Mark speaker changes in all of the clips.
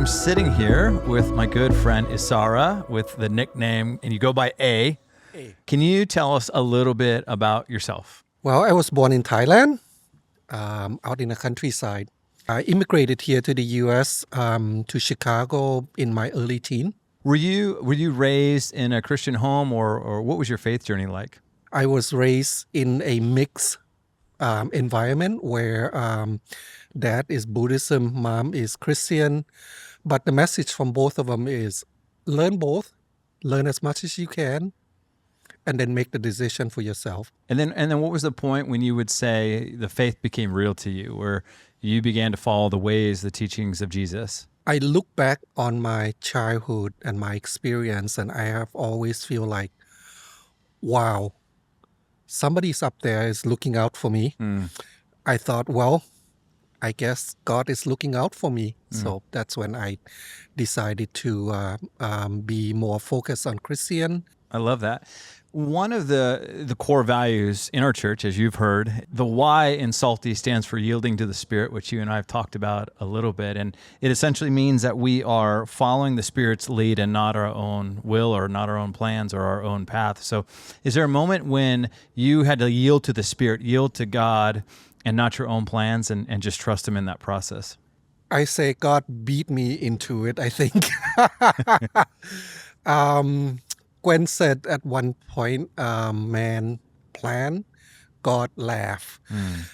Speaker 1: I'm sitting here with my good friend Isara with the nickname, and you go by A. Can you tell us a little bit about yourself?
Speaker 2: Well, I was born in Thailand, out in the countryside. I immigrated here to the U.S., to Chicago in my early teen.
Speaker 1: Were you raised in a Christian home, or what was your faith journey like?
Speaker 2: I was raised in a mixed environment where dad is Buddhism, mom is Christian. But the message from both of them is learn both, learn as much as you can, and then make the decision for yourself.
Speaker 1: And then what was the point when you would say the faith became real to you, where you began to follow the ways, the teachings of Jesus?
Speaker 2: I look back on my childhood and my experience, and I have always feel like, wow, somebody's up there is looking out for me. I thought, well, I guess God is looking out for me. So that's when I decided to be more focused on Christian.
Speaker 1: I love that. One of the core values in our church, as you've heard, the Y in Salty stands for yielding to the Spirit, which you and I have talked about a little bit. And it essentially means that we are following the Spirit's lead and not our own will or not our own plans or our own path. So is there a moment when you had to yield to the Spirit, yield to God, and not your own plans, and just trust Him in that process?
Speaker 2: I say God beat me into it, I think. Gwen said at one point, man plan, God laugh.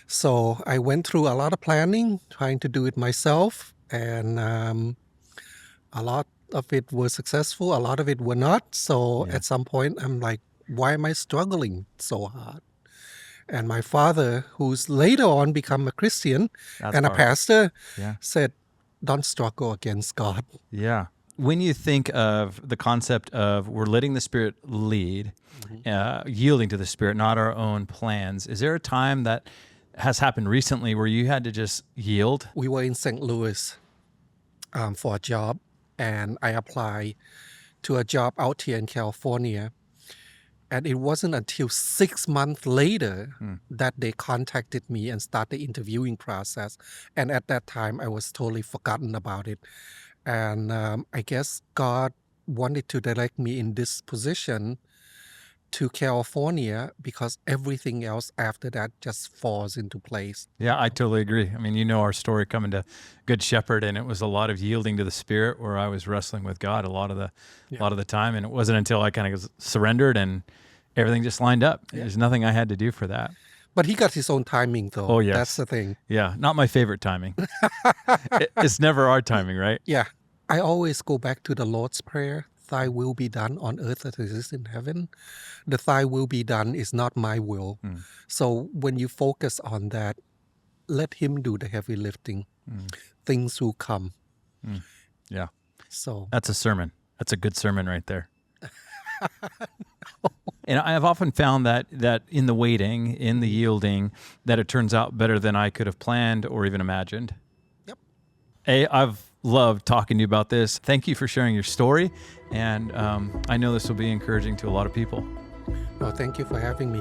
Speaker 2: So I went through a lot of planning, trying to do it myself, and a lot of it was successful, a lot of it were not. So at some point, I'm like, why am I struggling so hard? And my father, who's later on become a Christian and a pastor, said, don't struggle against God.
Speaker 1: Yeah. When you think of the concept of we're letting the Spirit lead, yielding to the Spirit, not our own plans, is there a time that has happened recently where you had to just yield?
Speaker 2: We were in St. Louis for a job, and I applied to a job out here in California. And it wasn't until 6 months later that they contacted me and started the interviewing process. And at that time, I was totally forgotten about it. And I guess God wanted to direct me in this position to California because everything else after that just falls into place.
Speaker 1: Yeah, I totally agree. I mean, you know our story coming to Good Shepherd, and it was a lot of yielding to the Spirit where I was wrestling with God a lot of the time, and it wasn't until I kind of surrendered and everything just lined up. There's nothing I had to do for that.
Speaker 2: But He got His own timing, though.
Speaker 1: Oh, yes.
Speaker 2: That's the thing.
Speaker 1: Yeah, not my favorite timing. It's never our timing, right?
Speaker 2: Yeah. I always go back to the Lord's Prayer. Thy will be done on earth as it is in heaven. The thy will be done is not my will. So when you focus on that, let Him do the heavy lifting. Things will come.
Speaker 1: Yeah.
Speaker 2: So
Speaker 1: that's a sermon. That's a good sermon right there. And I have often found that in the waiting, in the yielding, that it turns out better than I could have planned or even imagined.
Speaker 2: Yep.
Speaker 1: Hey, I've loved talking to you about this. Thank you for sharing your story. And I know this will be encouraging to a lot of people.
Speaker 2: Well, thank you for having me.